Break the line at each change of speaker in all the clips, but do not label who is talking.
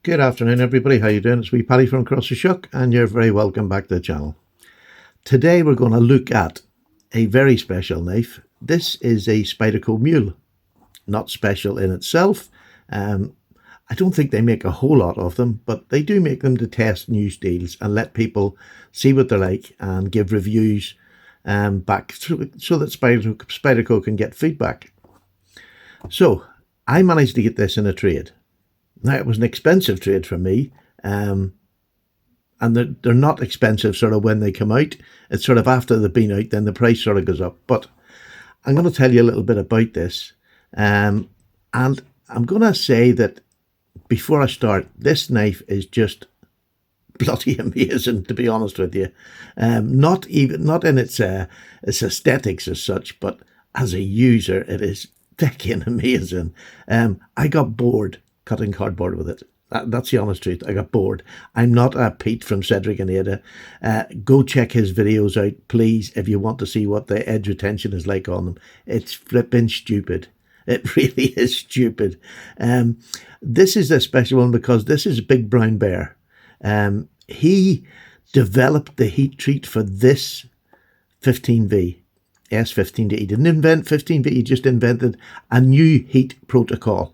Good afternoon, everybody. How you doing? It's me, Paddy from Across the Shuck, and you're very welcome back to the channel. Today we're going to look at a very special knife. This is a Spyderco Mule. Not special in itself. I don't think they make a whole lot of them, but they do make them to test new steels and let people see what they're like and give reviews back so that Spyderco can get feedback. So I managed to get this in a trade. Now, it was an expensive trade for me, and they're not expensive sort of when they come out. It's sort of after they've been out, then the price sort of goes up. But I'm going to tell you a little bit about this, and I'm going to say that before I start, this knife is just bloody amazing, to be honest with you. Not in its aesthetics as such, but as a user, it is freaking amazing. I got bored cutting cardboard with it. That's the honest truth. I got bored. I'm not a Pete from Cedric and Ada. Go check his videos out, please, if you want to see what the edge retention is like on them. It's flipping stupid. It really is stupid. This is a special one because this is Big Brown Bear. He developed the heat treat for this 15V, S15V. He didn't invent 15V, he just invented a new heat protocol.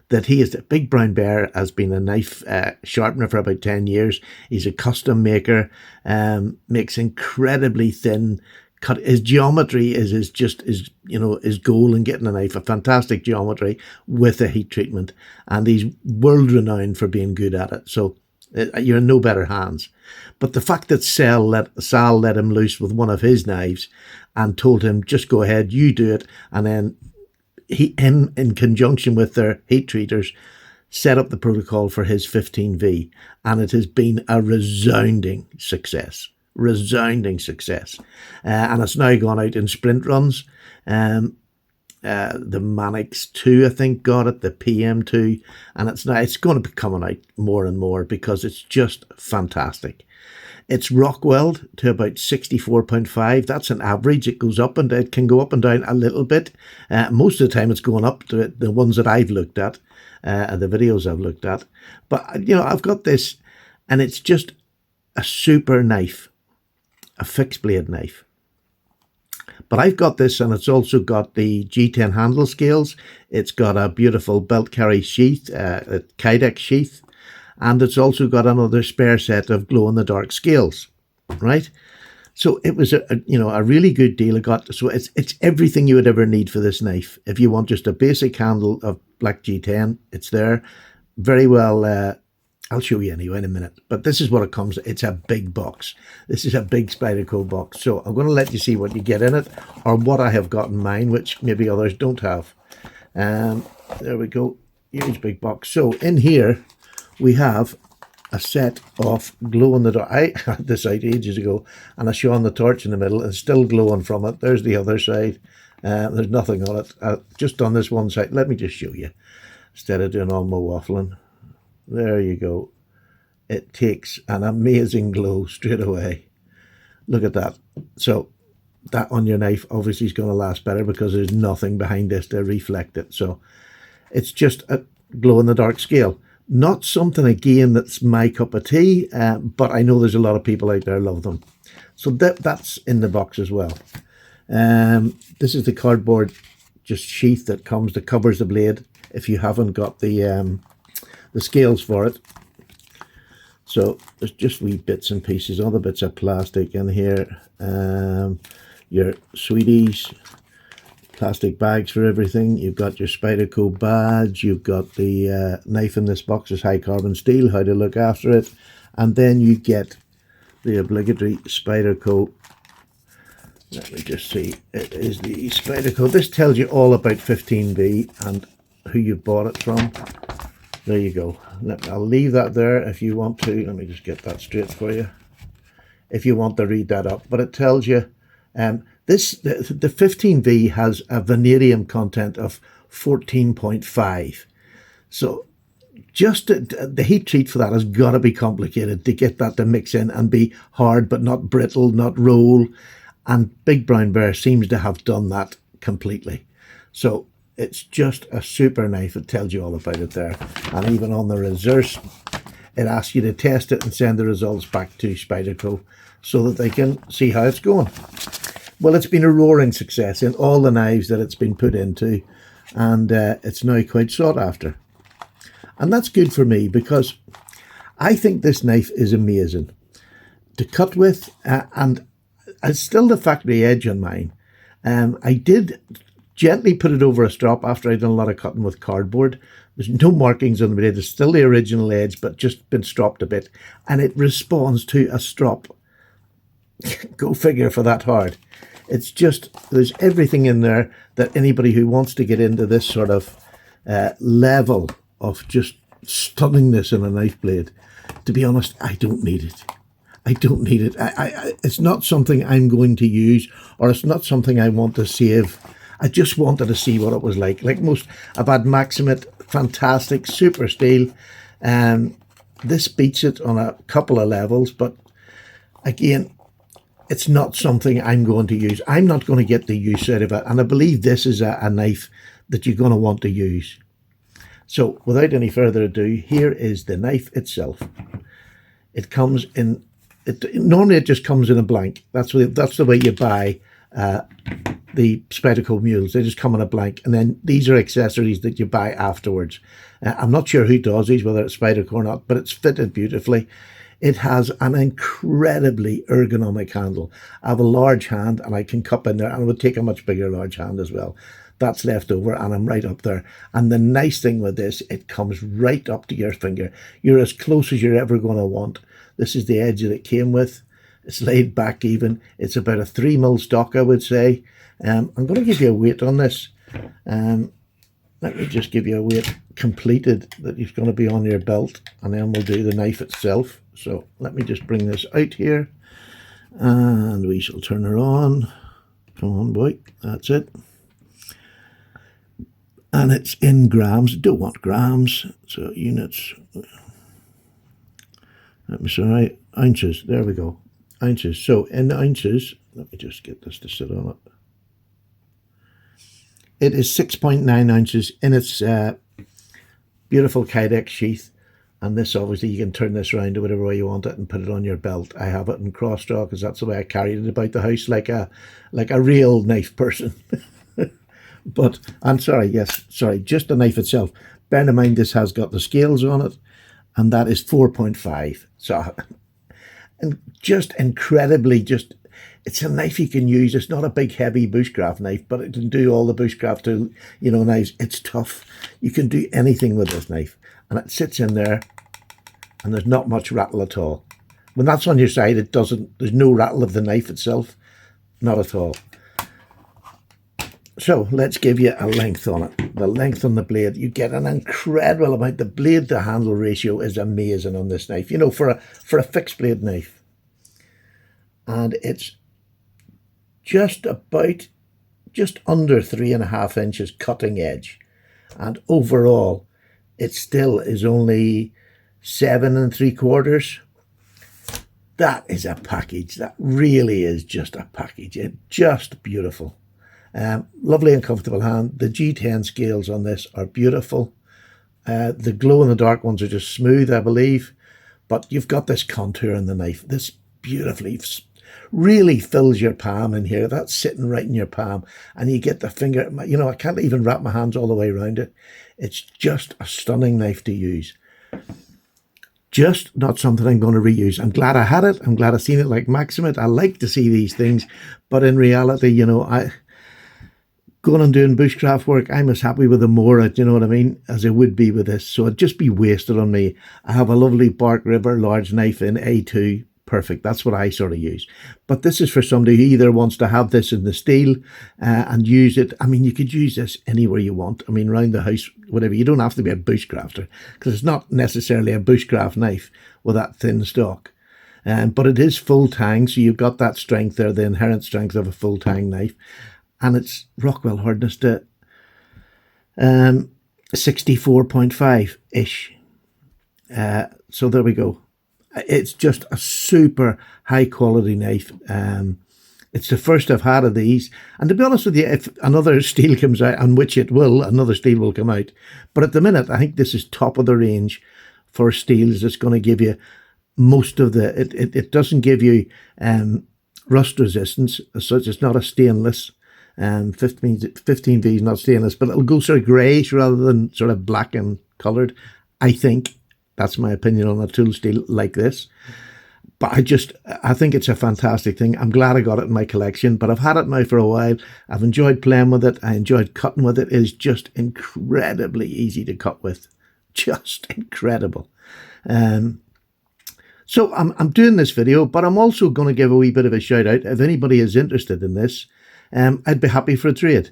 That he is the Big Brown Bear, has been a knife sharpener for about 10 years. He's a custom maker, makes incredibly thin cut. His geometry is his goal in getting a knife, a fantastic geometry with a heat treatment, and he's world renowned for being good at it. So you're in no better hands. But the fact that Sal let him loose with one of his knives and told him, just go ahead, you do it, and then him in conjunction with their heat treaters set up the protocol for his 15V, and it has been a resounding success. And it's now gone out in sprint runs. The Manix 2, I think, got it, the PM2, and it's going to be coming out more and more because it's just fantastic. It's Rockwelled to about 64.5. That's an average. It goes up and it can go up and down a little bit. Most of the time it's going up to the ones that I've looked at, the videos I've looked at. But, I've got this, and it's just a super knife, a fixed blade knife. But I've got this, and it's also got the G10 handle scales. It's got a beautiful belt carry sheath, a kydex sheath. And it's also got another spare set of glow-in-the-dark scales, right? So it was a really good deal. It's everything you would ever need for this knife. If you want just a basic handle of black G10, it's there. Very well, I'll show you anyway in a minute. But this is what it comes. It's a big box. This is a big Spyderco box. So I'm going to let you see what you get in it, or what I have got in mine, which maybe others don't have. There we go. Huge big box. So in here, we have a set of glow-in-the-dark. I had this out ages ago, and I shone the torch in the middle, and it's still glowing from it. There's the other side. There's nothing on it. Just on this one side. Let me just show you, instead of doing all my waffling. There you go. It takes an amazing glow straight away. Look at that. So that on your knife obviously is going to last better because there's nothing behind this to reflect it. So it's just a glow-in-the-dark scale. Not something, again, that's my cup of tea, but I know there's a lot of people out there love them. So that's in the box as well. This is the cardboard just sheath that covers the blade if you haven't got the scales for it. So there's just wee bits and pieces, other bits of plastic in here. Your sweeties, plastic bags for everything. You've got your Spyderco badge. You've got the knife in this box is high carbon steel, how to look after it. And then you get the obligatory Spyderco. Let me just see. It is the Spyderco. This tells you all about 15V and who you bought it from. There you go. I'll leave that there if you want to. Let me just get that straight for you. If you want to read that up. But it tells you the 15V has a vanadium content of 14.5. So just the heat treat for that has got to be complicated to get that to mix in and be hard but not brittle, not roll. And Big Brown Bear seems to have done that completely. So it's just a super knife. It tells you all about it there. And even on the reverse, it asks you to test it and send the results back to Spyderco so that they can see how it's going. Well, it's been a roaring success in all the knives that it's been put into, and it's now quite sought after. And that's good for me because I think this knife is amazing to cut with, and it's still the factory edge on mine. I did gently put it over a strop after I'd done a lot of cutting with cardboard. There's no markings on the blade. There's still the original edge, but just been stropped a bit. And it responds to a strop. Go figure for that hard. It's just, there's everything in there that anybody who wants to get into this sort of level of just stunningness in a knife blade, to be honest, I don't need it. I don't need it. It's not something I'm going to use, or it's not something I want to save. I just wanted to see what it was like. Like most, I've had Maximate, fantastic, super steel. This beats it on a couple of levels, but again, it's not something I'm going to use. I'm not going to get the use out of it, and I believe this is a knife that you're going to want to use. So, without any further ado, here is the knife itself. It comes in. Normally, it just comes in a blank. That's the way you buy the Spyderco Mules. They just come in a blank, and then these are accessories that you buy afterwards. I'm not sure who does these, whether it's Spyderco or not, but it's fitted beautifully. It has an incredibly ergonomic handle. I have a large hand, and I can cup in there, and it would take a much bigger large hand as well. That's left over, and I'm right up there. And the nice thing with this, it comes right up to your finger. You're as close as you're ever going to want. This is the edge that it came with. It's laid back even. It's about a 3mm stock, I would say. I'm going to give you a weight on this. Let me just give you a weight completed that is going to be on your belt, and then we'll do the knife itself. So let me just bring this out here, and we shall turn her on. Come on, boy. That's it. And it's in grams. Don't want grams, so units. Let me say ounces. There we go. Ounces. So in ounces, let me just get this to sit on it. It is 6.9 ounces in its beautiful kydex sheath. And this, obviously, you can turn this around to whatever way you want it and put it on your belt. I have it in cross draw because that's the way I carried it about the house, like a real knife person. But I'm sorry, yes, sorry, just the knife itself. Bear in mind this has got the scales on it, and that is 4.5. So, and just incredibly, it's a knife you can use. It's not a big, heavy bushcraft knife, but it can do all the bushcraft knives. It's tough. You can do anything with this knife, and it sits in there, and there's not much rattle at all. When that's on your side, there's no rattle of the knife itself, not at all. So let's give you a length on it. The length on the blade, you get an incredible amount. The blade to handle ratio is amazing on this knife, for a fixed blade knife. And it's just under 3.5 inches cutting edge. And overall, it still is only 7 3/4. That is a package. That really is just a package. It's just beautiful. Lovely and comfortable hand. The G10 scales on this are beautiful. The glow-in-the-dark ones are just smooth, I believe. But you've got this contour in the knife. This beautifully really fills your palm in here. That's sitting right in your palm. And you get the finger, I can't even wrap my hands all the way around it. It's just a stunning knife to use. Just not something I'm going to reuse. I'm glad I had it. I'm glad I've seen it like Maximate. I like to see these things. But in reality, going and doing bushcraft work, I'm as happy with a Mora, as I would be with this. So it'd just be wasted on me. I have a lovely Bark River large knife in A2. Perfect. That's what I sort of use. But this is for somebody who either wants to have this in the steel and use it. I mean, you could use this anywhere you want. I mean, around the house, whatever. You don't have to be a bushcrafter because it's not necessarily a bushcraft knife with that thin stock. But it is full tang, so you've got that strength there, the inherent strength of a full tang knife. And it's Rockwell hardness to 64.5-ish. So there we go. It's just a super high quality knife. It's the first I've had of these. And to be honest with you, if another steel comes out, and which it will, another steel will come out. But at the minute, I think this is top of the range for steel is it's going to give you most of the, it doesn't give you rust resistance as such. It's not a stainless. 15V is not stainless, but it'll go sort of greyish rather than sort of black and coloured. I think that's my opinion on a tool steel like this. But I think it's a fantastic thing. I'm glad I got it in my collection, but I've had it now for a while. I've enjoyed playing with it. I enjoyed cutting with it. It is just incredibly easy to cut with. Just incredible. So I'm doing this video, but I'm also going to give a wee bit of a shout out. If anybody is interested in this, I'd be happy for a trade.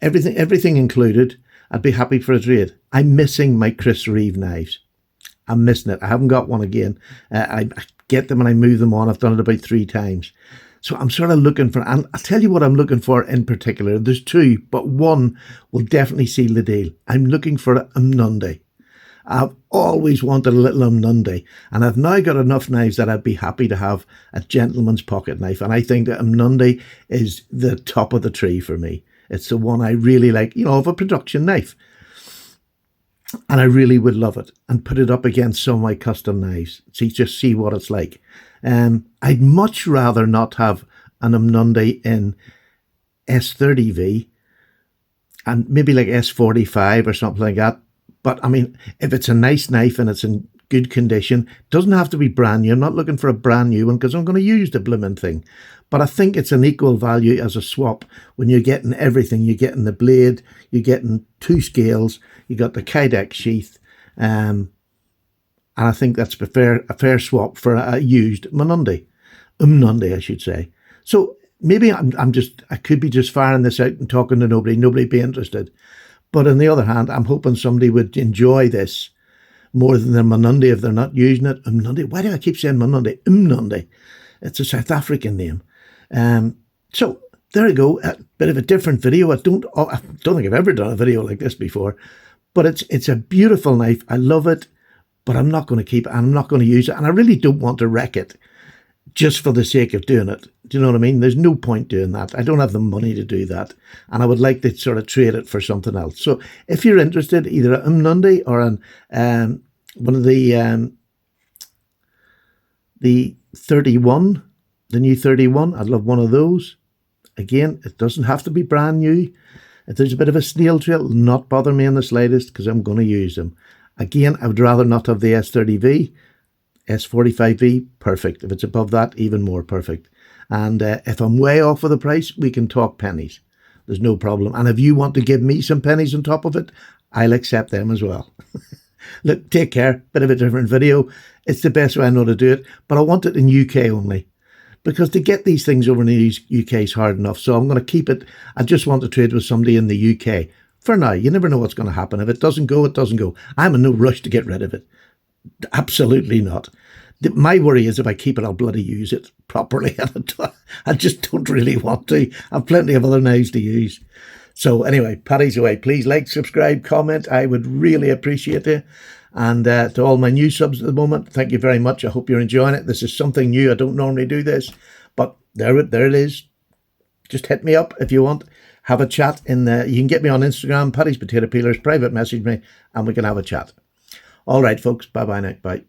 Everything included, I'd be happy for a trade. I'm missing my Chris Reeve knives. I'm missing it. I haven't got one again. I get them and I move them on. I've done it about 3 times. So I'm sort of looking for, and I'll tell you what I'm looking for in particular. There's 2, but one will definitely seal the deal. I'm looking for a Umnundi. I've always wanted a little Umnundi, and I've now got enough knives that I'd be happy to have a gentleman's pocket knife. And I think that Umnundi is the top of the tree for me. It's the one I really like, of a production knife. And I really would love it and put it up against some of my custom knives. Just see what it's like. I'd much rather not have an Umnundi in S30V and maybe like S45 or something like that. But I mean, if it's a nice knife and it's in good condition, it doesn't have to be brand new. I'm not looking for a brand new one because I'm going to use the blooming thing. But I think it's an equal value as a swap when you're getting everything. You're getting the blade, you're getting 2 scales, you got the kydex sheath, and I think that's a fair swap for a used Umnundi, I should say. So maybe I could be just firing this out and talking to nobody be interested. But on the other hand, I'm hoping somebody would enjoy this more than the Umnundi if they're not using it. Umnundi. Why do I keep saying Umnundi? Umnundi. It's a South African name. So there you go. A bit of a different video. I don't think I've ever done a video like this before, but it's a beautiful knife. I love it, but I'm not going to keep it. I'm not going to use it, and I really don't want to wreck it just for the sake of doing it. Do you know what I mean? There's no point doing that. I don't have the money to do that, and I would like to sort of trade it for something else. So if you're interested, either an Umnundi or one of the 31, the new 31, I'd love one of those. Again, it doesn't have to be brand new. If there's a bit of a snail trail, it'll not bother me in the slightest because I'm going to use them. Again, I would rather not have the S30V. S45V, perfect. If it's above that, even more perfect. And if I'm way off of the price, we can talk pennies. There's no problem. And if you want to give me some pennies on top of it, I'll accept them as well. Look, take care. Bit of a different video. It's the best way I know to do it. But I want it in UK only. Because to get these things over in the UK is hard enough. So I'm going to keep it. I just want to trade with somebody in the UK. For now, you never know what's going to happen. If it doesn't go, it doesn't go. I'm in no rush to get rid of it. Absolutely not. My worry is if I keep it, I'll bloody use it properly. I just don't really want to. I've plenty of other knives to use. So anyway, Paddy's away. Please like, subscribe, comment. I would really appreciate it. And to all my new subs at the moment, thank you very much. I hope you're enjoying it. This is something new. I don't normally do this, but there it is. Just hit me up if you want. Have a chat you can get me on Instagram, Paddy's Potato Peelers, private message me, and we can have a chat. All right, folks. Bye-bye now. Bye.